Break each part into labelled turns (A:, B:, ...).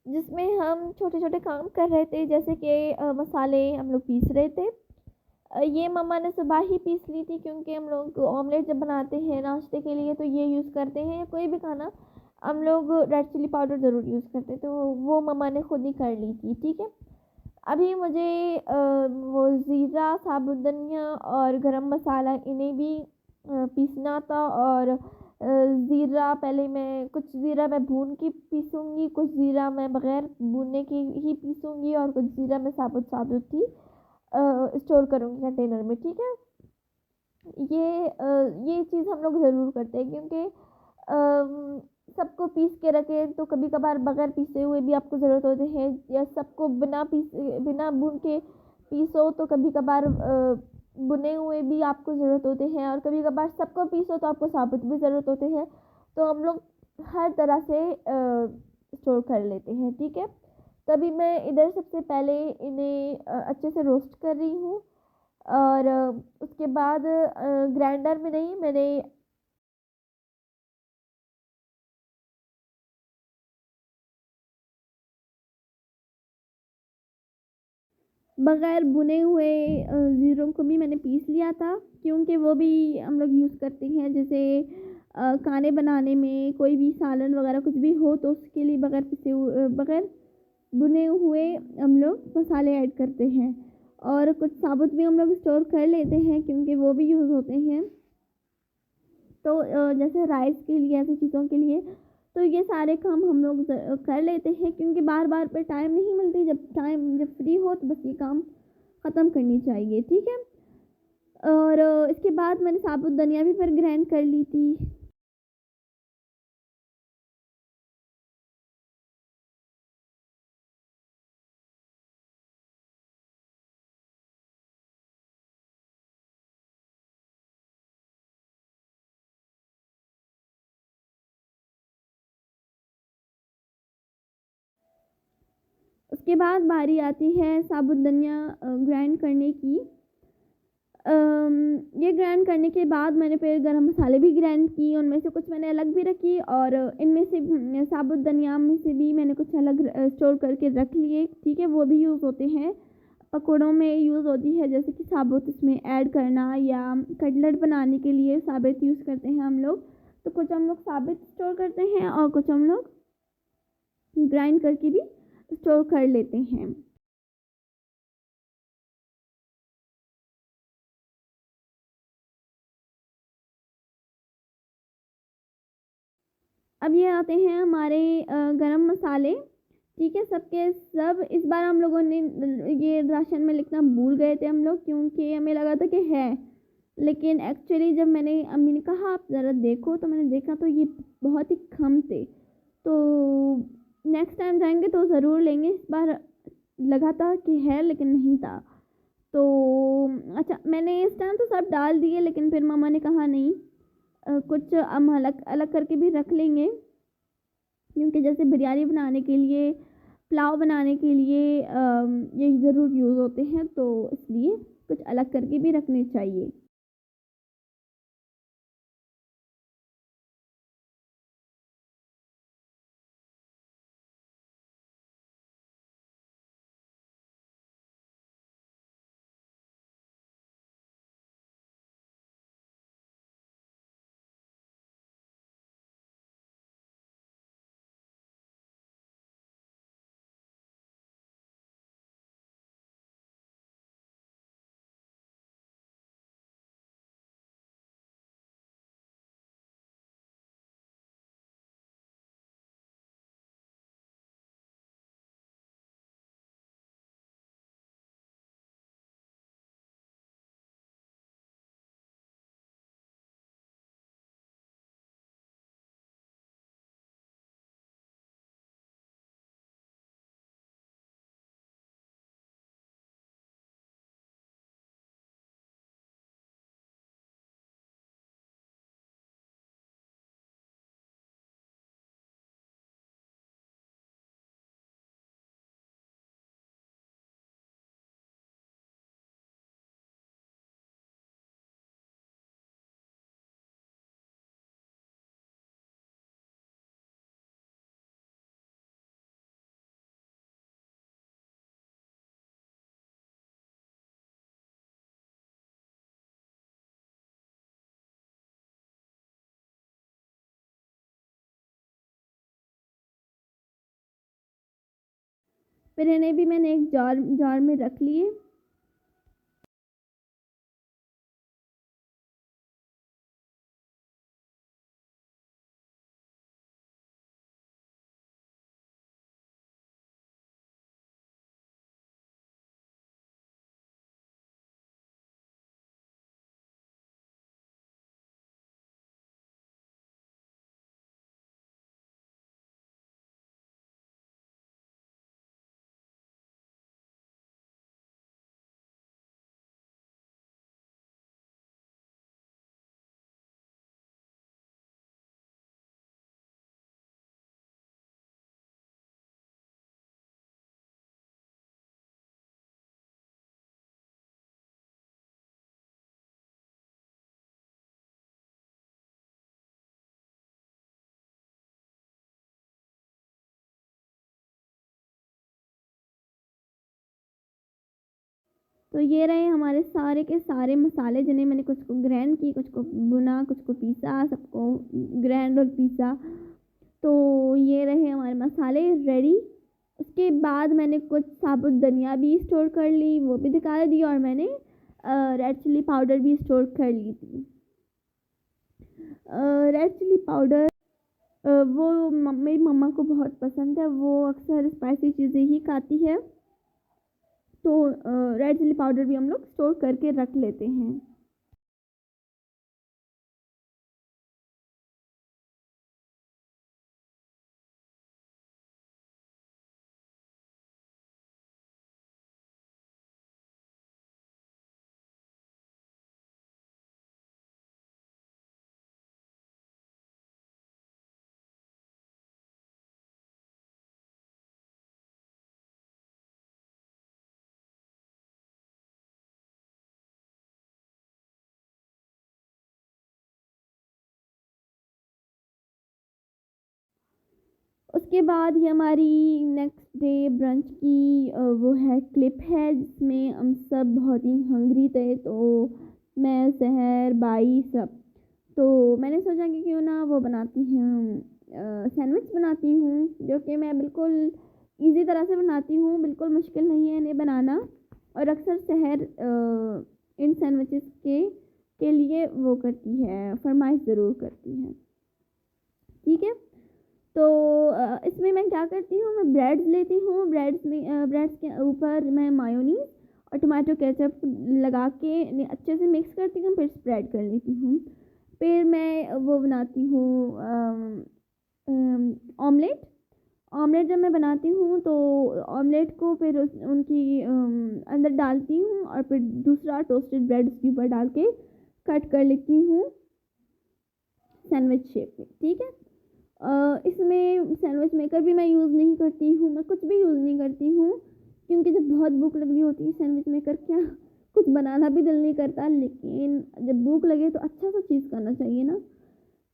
A: जिसमें हम छोटे-छोटे काम कर रहे थे, जैसे कि मसाले हम लोग पीस रहे थे। ये मम्मा ने सुबह ही पीस ली थी, क्योंकि हम लोग ऑमलेट जब बनाते हैं नाश्ते के लिए तो ये यूज़ करते हैं, या कोई भी खाना हम लोग रेड चिली पाउडर ज़रूर यूज़ करते हैं, तो वो मम्मा ने खुद ही कर ली थी, ठीक है। अभी मुझे वो ज़ीरा, साबुत धनिया और गरम मसाला इन्हें भी पीसना था। और ज़ीरा पहले मैं कुछ ज़ीरा मैं भून के पीसूँगी, कुछ ज़ीरा मैं बग़ैर भूनने के ही पीसूँगी, और कुछ ज़ीरा मैं साबुत साबुत ही स्टोर करूँगी कंटेनर में, ठीक है। ये चीज़ हम लोग ज़रूर करते हैं, क्योंकि सबको पीस के रखें तो कभी कभार बगैर पीसे हुए भी आपको ज़रूरत होते हैं, या सबको बिना भून के पीसो तो कभी कभार भुने हुए भी आपको ज़रूरत होते हैं, और कभी कभार सबको पीसो तो आपको साबुत भी ज़रूरत होते हैं। तो हम लोग हर तरह से स्टोर कर लेते हैं, ठीक है। तभी मैं इधर सबसे पहले इन्हें अच्छे से रोस्ट कर रही हूँ। और उसके बाद ग्राइंडर में नहीं, मैंने बगैर भुने हुए ज़ीरों को भी मैंने पीस लिया था, क्योंकि वो भी हम लोग यूज़ करते हैं, जैसे खाने बनाने में कोई भी सालन वगैरह कुछ भी हो तो उसके लिए बगैर भुने हुए हम लोग मसाले ऐड करते हैं। और कुछ साबुत भी हम लोग स्टोर कर लेते हैं, क्योंकि वो भी यूज़ होते हैं। तो जैसे राइस के लिए, ऐसी चीज़ों के लिए, तो ये सारे काम हम लोग कर लेते हैं, क्योंकि बार-बार पे टाइम नहीं मिलती, जब फ्री हो तो बस ये काम ख़त्म करनी चाहिए, ठीक है। और इसके बाद मैंने साबुत धनिया भी फिर ग्राइंड कर ली थी। उसके बाद बारी आती है साबुत धनिया ग्राइंड करने की। ये ग्राइंड करने के बाद मैंने फिर गरम मसाले भी ग्राइंड किए, उनमें से कुछ मैंने अलग भी रखी, और इनमें से साबुत धनिया में से भी मैंने कुछ अलग स्टोर करके रख लिए, ठीक है। वो भी यूज़ होते हैं, पकौड़ों में यूज़ होती है, जैसे कि साबुत इसमें ऐड करना, या कटलेट बनाने के लिए साबित यूज़ करते हैं हम लोग। तो कुछ हम लोग साबित स्टोर करते हैं, और कुछ हम लोग ग्राइंड करके भी स्टोर कर लेते हैं। अब ये आते हैं हमारे गरम मसाले, ठीक है। सबके सब इस बार हम लोगों ने ये राशन में लिखना भूल गए थे हम लोग, क्योंकि हमें लगा था कि है, लेकिन एक्चुअली जब मैंने अम्मी ने कहा आप ज़रा देखो, तो मैंने देखा तो ये बहुत ही कम थे। तो नेक्स्ट टाइम जाएंगे तो ज़रूर लेंगे। इस बार लगा था कि है, लेकिन नहीं था। तो अच्छा, मैंने इस टाइम तो सब डाल दिए, लेकिन फिर मम्मा ने कहा नहीं, कुछ हम अलग अलग करके भी रख लेंगे, क्योंकि जैसे बिरयानी बनाने के लिए, पुलाव बनाने के लिए ये ज़रूर यूज़ होते हैं, तो इसलिए कुछ अलग करके भी रखने चाहिए। फिर इन्हें भी मैंने एक जार में रख लिए। तो ये रहे हमारे सारे के सारे मसाले, जिन्हें मैंने कुछ को ग्राइंड की, कुछ को भुना, कुछ को पीसा, सबको ग्राइंड और पीसा। तो ये रहे हमारे मसाले रेडी। उसके बाद मैंने कुछ साबुत धनिया भी स्टोर कर ली, वो भी दिखा दी, और मैंने रेड चिल्ली पाउडर भी स्टोर कर ली थी। रेड चिल्ली पाउडर वो मेरी मम्मा को बहुत पसंद है, वो अक्सर स्पाइसी चीज़ें ही खाती है। तो रेड चिल्ली पाउडर भी हम लोग स्टोर करके रख लेते हैं। उसके बाद ये हमारी नेक्स्ट डे ब्रंच की वो है क्लिप है, जिसमें हम सब बहुत ही हंग्री थे। तो मैं, सहर, बाई सब, तो मैंने सोचा कि क्यों ना वो बनाती हूँ, सैंडविच बनाती हूँ, जो कि मैं बिल्कुल इजी तरह से बनाती हूँ, बिल्कुल मुश्किल नहीं है इन्हें बनाना। और अक्सर सहर इन सैंडविचेस के लिए वो करती है, फरमाइश ज़रूर करती है। ठीक है। तो इसमें मैं क्या करती हूँ, मैं ब्रेड्स लेती हूँ, ब्रेड्स के ऊपर मैं मायोनीज और टमाटो केचप लगा के अच्छे से मिक्स करती हूँ, फिर स्प्रेड कर लेती हूँ। फिर मैं वो बनाती हूँ ऑमलेट। ऑमलेट जब मैं बनाती हूँ तो ऑमलेट को फिर उनकी अंदर डालती हूँ, और फिर दूसरा टोस्टेड ब्रेड उसके ऊपर डाल के कट कर लेती हूँ सैंडविच शेप में। ठीक है। इसमें सैंडविच मेकर भी मैं यूज़ नहीं करती हूँ, मैं कुछ भी यूज़ नहीं करती हूँ, क्योंकि जब बहुत भूख लग रही होती है, सैंडविच मेकर क्या कुछ बनाना भी दिल नहीं करता, लेकिन जब भूख लगे तो अच्छा सा चीज़ करना चाहिए ना।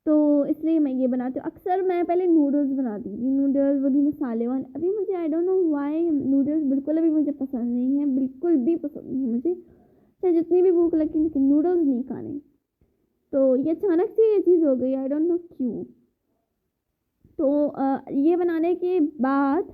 A: तो इसलिए मैं ये बनाती हूँ। अक्सर मैं पहले नूडल्स बनाती थी, नूडल्स वो भी मसाले वाले। अभी मुझे I don't know why noodles बिल्कुल अभी मुझे पसंद नहीं है, बिल्कुल भी पसंद नहीं है मुझे, चाहे जितनी भी भूख लगी, लेकिन नूडल्स नहीं खाने। तो ये अचानक से ये चीज़ हो गई, आई डोंट नो क्यों। तो ये बनाने के बाद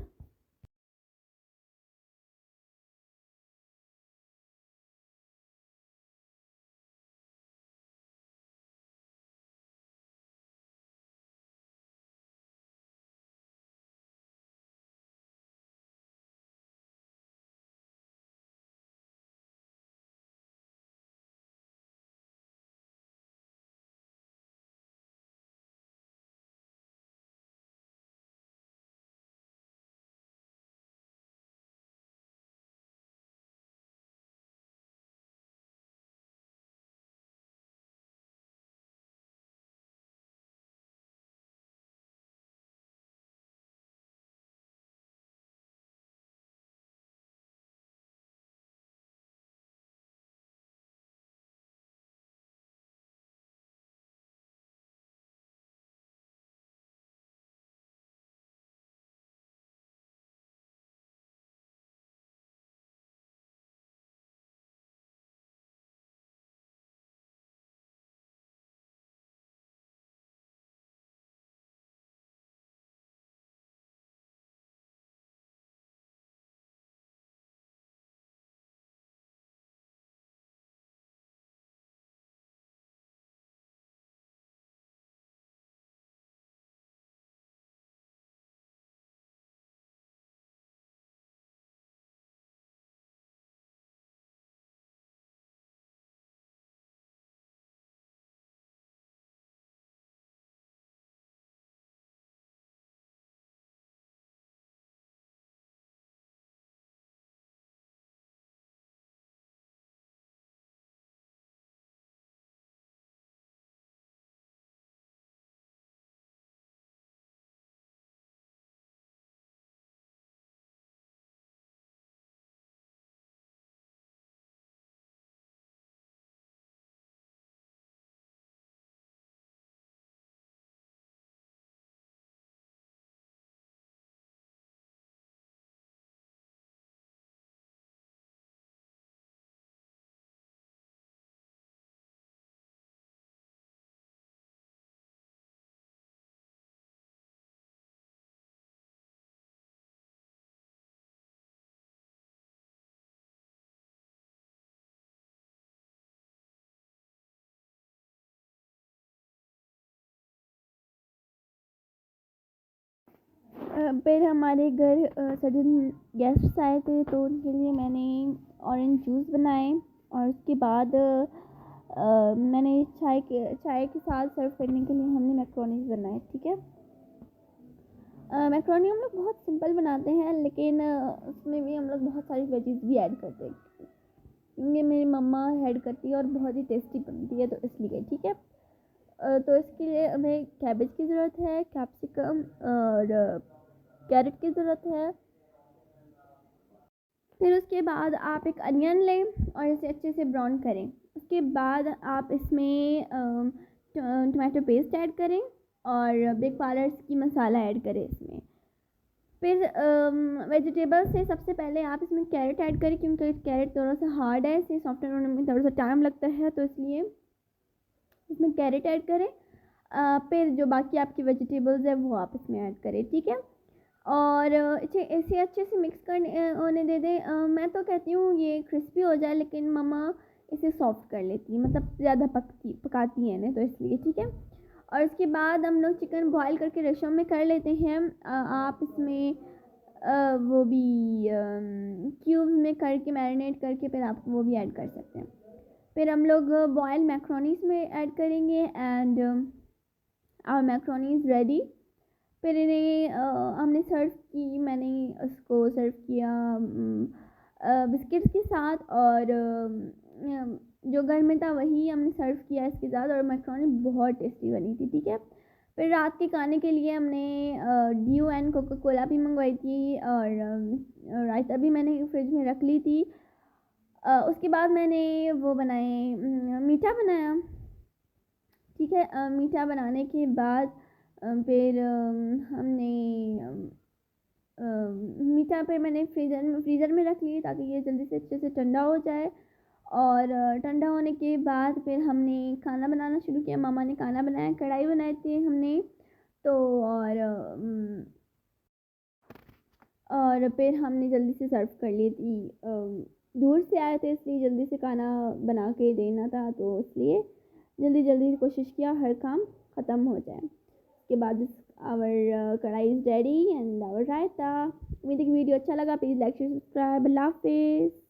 A: फिर हमारे घर सडन गेस्ट्स आए थे, तो उनके लिए मैंने ऑरेंज जूस बनाए। और उसके बाद मैंने चाय के साथ सर्व करने के लिए हमने मैक्रोनीज बनाए। ठीक है, मैक्रोनी हम लोग बहुत सिंपल बनाते हैं, लेकिन उसमें भी हम लोग बहुत सारी वेजीज भी ऐड करते हैं, क्योंकि मेरी मम्मा ऐड करती है और बहुत ही टेस्टी बनती है, तो इसलिए। ठीक है, तो इसके लिए हमें कैबेज की ज़रूरत है, कैप्सिकम और कैरेट की ज़रूरत है। फिर उसके बाद आप एक अनियन लें और इसे अच्छे से ब्राउन करें। उसके बाद आप इसमें टमाटो पेस्ट ऐड करें और बिग पार्लर्स की मसाला ऐड करें इसमें। फिर वेजिटेबल्स से सबसे पहले आप इसमें कैरेट ऐड करें, क्योंकि कैरेट थोड़ा सा हार्ड है, इसे सॉफ्टन होने में थोड़ा सा टाइम लगता है, तो इसलिए इसमें कैरेट ऐड करें। फिर जो बाकी आपकी वेजिटेबल्स है वो आप इसमें ऐड करें। ठीक है, और इसे अच्छे से मिक्स करने होने दे दें। मैं तो कहती हूँ ये क्रिस्पी हो जाए, लेकिन मम्मा इसे सॉफ्ट कर लेती है, मतलब ज़्यादा पकाती हैं इन्हें, तो इसलिए। ठीक है, और उसके बाद हम लोग चिकन बॉईल करके रेशो में कर लेते हैं। आप इसमें वो भी क्यूब्स में करके मैरिनेट करके फिर आप वो भी ऐड कर सकते हैं। फिर हम लोग बॉयल मैक्रोनीस में ऐड करेंगे एंड आवर मैक्रोनीज रेडी। फिर इन्हें हमने सर्व की, मैंने उसको सर्व किया बिस्किट्स के साथ, और जो घर में था वही हमने सर्व किया इसके साथ, और मैक्रोनी बहुत टेस्टी बनी थी। ठीक है, फिर रात के खाने के लिए हमने ड्यू एंड कोका कोला भी मंगवाई थी, और रायता भी मैंने फ्रिज में रख ली थी। उसके बाद मैंने वो बनाए, मीठा बनाया। ठीक है, मीठा बनाने के बाद फिर हमने मीठा फिर मैंने फ्रीज़र में रख ली, ताकि ये जल्दी से अच्छे से ठंडा हो जाए। और ठंडा होने के बाद फिर हमने खाना बनाना शुरू किया। मामा ने खाना बनाया, कढ़ाई बनाई थी हमने, तो और फिर हमने जल्दी से सर्व कर ली थी। दूर से आए थे इसलिए जल्दी से खाना बना के देना था, तो इसलिए जल्दी जल्दी कोशिश किया हर काम ख़त्म हो जाए। उसके बाद our kadai is ready and our raita. उम्मीद है कि वीडियो अच्छा लगा। Please like share subscribe. अल्लाह हाफिज़।